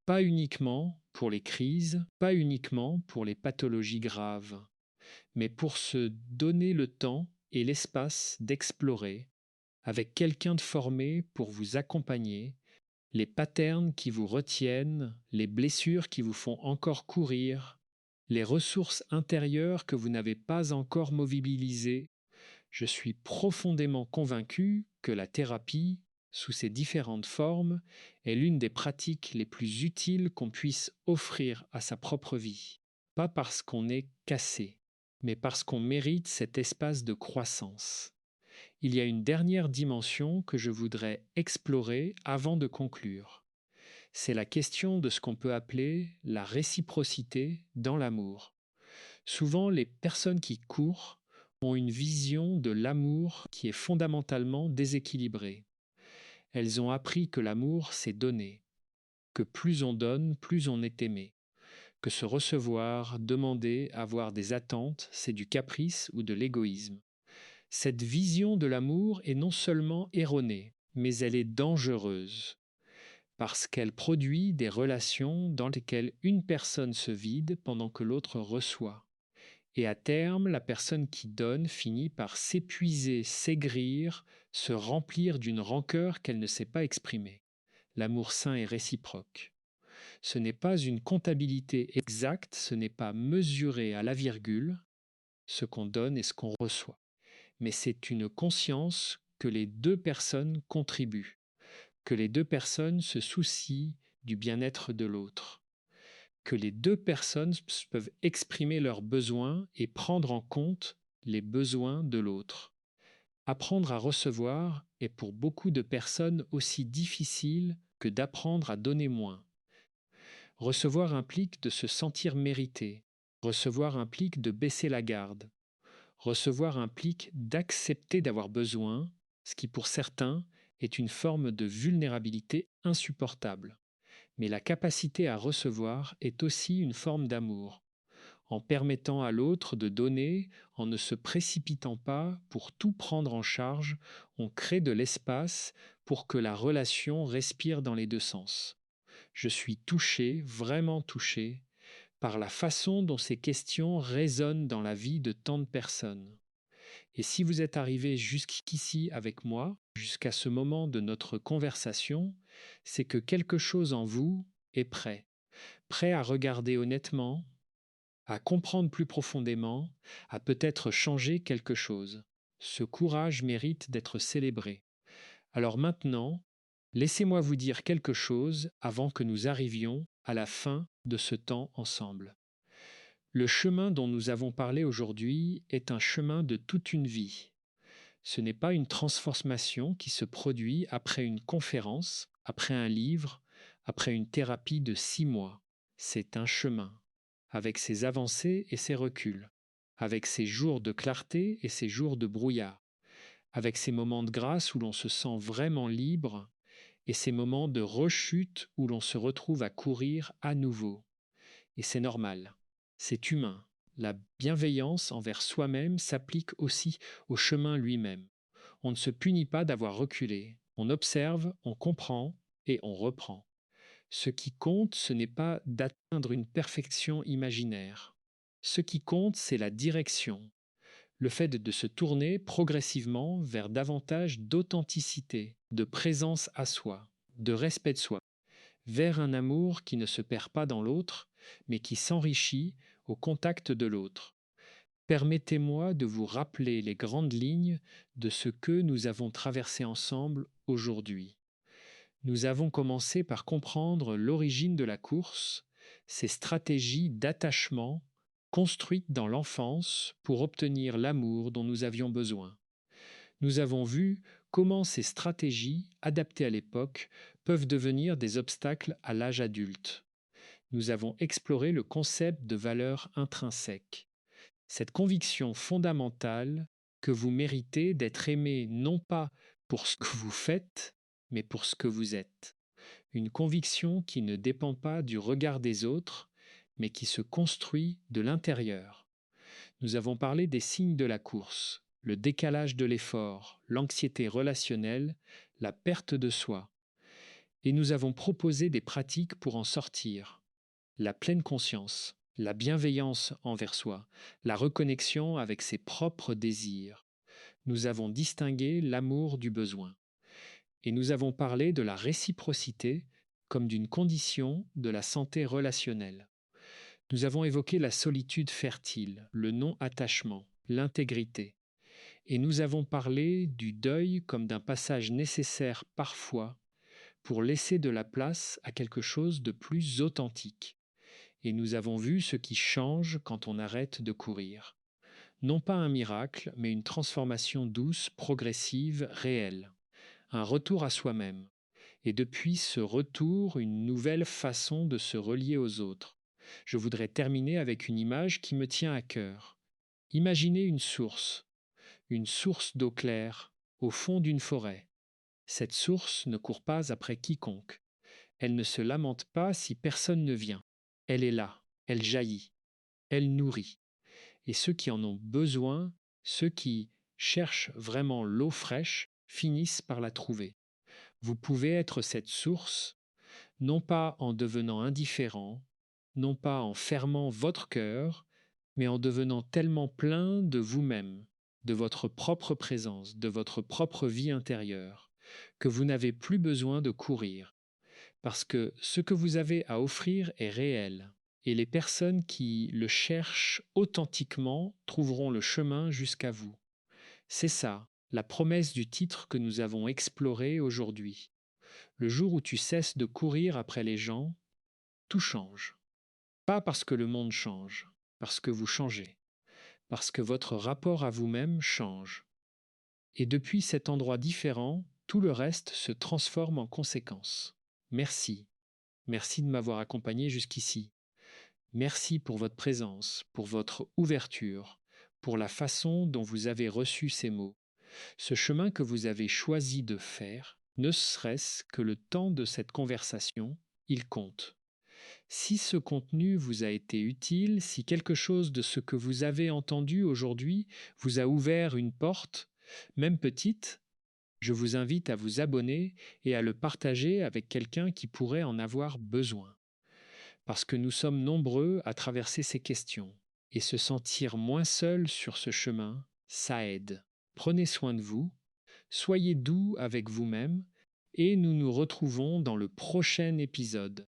Pas uniquement pour les crises, pas uniquement pour les pathologies graves, mais pour se donner le temps et l'espace d'explorer, avec quelqu'un de formé pour vous accompagner, les patterns qui vous retiennent, les blessures qui vous font encore courir, les ressources intérieures que vous n'avez pas encore mobilisées, Je suis profondément convaincu que la thérapie, sous ses différentes formes, est l'une des pratiques les plus utiles qu'on puisse offrir à sa propre vie. Pas parce qu'on est cassé, mais parce qu'on mérite cet espace de croissance. Il y a une dernière dimension que je voudrais explorer avant de conclure. C'est la question de ce qu'on peut appeler la réciprocité dans l'amour. Souvent, les personnes qui courent ont une vision de l'amour qui est fondamentalement déséquilibrée. Elles ont appris que l'amour, c'est donner, que plus on donne, plus on est aimé, que se recevoir, demander, avoir des attentes, c'est du caprice ou de l'égoïsme. Cette vision de l'amour est non seulement erronée, mais elle est dangereuse, parce qu'elle produit des relations dans lesquelles une personne se vide pendant que l'autre reçoit. Et à terme, la personne qui donne finit par s'épuiser, s'aigrir, se remplir d'une rancœur qu'elle ne sait pas exprimer. L'amour sain est réciproque. Ce n'est pas une comptabilité exacte, ce n'est pas mesuré à la virgule, ce qu'on donne et ce qu'on reçoit. Mais c'est une conscience que les deux personnes contribuent, que les deux personnes se soucient du bien-être de l'autre, que les deux personnes peuvent exprimer leurs besoins et prendre en compte les besoins de l'autre. Apprendre à recevoir est pour beaucoup de personnes aussi difficile que d'apprendre à donner moins. Recevoir implique de se sentir mérité. Recevoir implique de baisser la garde. Recevoir implique d'accepter d'avoir besoin, ce qui pour certains est une forme de vulnérabilité insupportable. Mais la capacité à recevoir est aussi une forme d'amour. En permettant à l'autre de donner, en ne se précipitant pas pour tout prendre en charge, on crée de l'espace pour que la relation respire dans les deux sens. Je suis touché, vraiment touché, par la façon dont ces questions résonnent dans la vie de tant de personnes. Et si vous êtes arrivé jusqu'ici avec moi, jusqu'à ce moment de notre conversation, c'est que quelque chose en vous est prêt. Prêt à regarder honnêtement, à comprendre plus profondément, à peut-être changer quelque chose. Ce courage mérite d'être célébré. Alors maintenant, laissez-moi vous dire quelque chose avant que nous arrivions à la fin de ce temps ensemble. Le chemin dont nous avons parlé aujourd'hui est un chemin de toute une vie. Ce n'est pas une transformation qui se produit après une conférence, après un livre, après une thérapie de 6 mois. C'est un chemin, avec ses avancées et ses reculs, avec ses jours de clarté et ses jours de brouillard, avec ses moments de grâce où l'on se sent vraiment libre et ces moments de rechute où l'on se retrouve à courir à nouveau. Et c'est normal, c'est humain. La bienveillance envers soi-même s'applique aussi au chemin lui-même. On ne se punit pas d'avoir reculé. On observe, on comprend et on reprend. Ce qui compte, ce n'est pas d'atteindre une perfection imaginaire. Ce qui compte, c'est la direction, le fait de se tourner progressivement vers davantage d'authenticité, de présence à soi, de respect de soi, vers un amour qui ne se perd pas dans l'autre, mais qui s'enrichit au contact de l'autre. Permettez-moi de vous rappeler les grandes lignes de ce que nous avons traversé ensemble aujourd'hui. Nous avons commencé par comprendre l'origine de la course, ces stratégies d'attachement construites dans l'enfance pour obtenir l'amour dont nous avions besoin. Nous avons vu comment ces stratégies, adaptées à l'époque, peuvent devenir des obstacles à l'âge adulte. Nous avons exploré le concept de valeur intrinsèque, cette conviction fondamentale que vous méritez d'être aimé non pas pour ce que vous faites, mais pour ce que vous êtes. Une conviction qui ne dépend pas du regard des autres, mais qui se construit de l'intérieur. Nous avons parlé des signes de la course, le décalage de l'effort, l'anxiété relationnelle, la perte de soi. Et nous avons proposé des pratiques pour en sortir. La pleine conscience, la bienveillance envers soi, la reconnexion avec ses propres désirs. Nous avons distingué l'amour du besoin. Et nous avons parlé de la réciprocité comme d'une condition de la santé relationnelle. Nous avons évoqué la solitude fertile, le non-attachement, l'intégrité. Et nous avons parlé du deuil comme d'un passage nécessaire parfois pour laisser de la place à quelque chose de plus authentique. Et nous avons vu ce qui change quand on arrête de courir. Non pas un miracle, mais une transformation douce, progressive, réelle. Un retour à soi-même. Et depuis ce retour, une nouvelle façon de se relier aux autres. Je voudrais terminer avec une image qui me tient à cœur. Imaginez une source d'eau claire, au fond d'une forêt. Cette source ne court pas après quiconque. Elle ne se lamente pas si personne ne vient. Elle est là, elle jaillit, elle nourrit. Et ceux qui en ont besoin, ceux qui cherchent vraiment l'eau fraîche, finissent par la trouver. Vous pouvez être cette source, non pas en devenant indifférent, non pas en fermant votre cœur, mais en devenant tellement plein de vous-même, de votre propre présence, de votre propre vie intérieure, que vous n'avez plus besoin de courir, parce que ce que vous avez à offrir est réel, et les personnes qui le cherchent authentiquement trouveront le chemin jusqu'à vous. C'est ça, la promesse du titre que nous avons exploré aujourd'hui. Le jour où tu cesses de courir après les gens, tout change. Pas parce que le monde change, parce que vous changez, parce que votre rapport à vous-même change. Et depuis cet endroit différent, tout le reste se transforme en conséquence. Merci. Merci de m'avoir accompagné jusqu'ici. Merci pour votre présence, pour votre ouverture, pour la façon dont vous avez reçu ces mots. Ce chemin que vous avez choisi de faire, ne serait-ce que le temps de cette conversation, il compte. Si ce contenu vous a été utile, si quelque chose de ce que vous avez entendu aujourd'hui vous a ouvert une porte, même petite, je vous invite à vous abonner et à le partager avec quelqu'un qui pourrait en avoir besoin. Parce que nous sommes nombreux à traverser ces questions, et se sentir moins seul sur ce chemin, ça aide. Prenez soin de vous, soyez doux avec vous-même, et nous nous retrouvons dans le prochain épisode.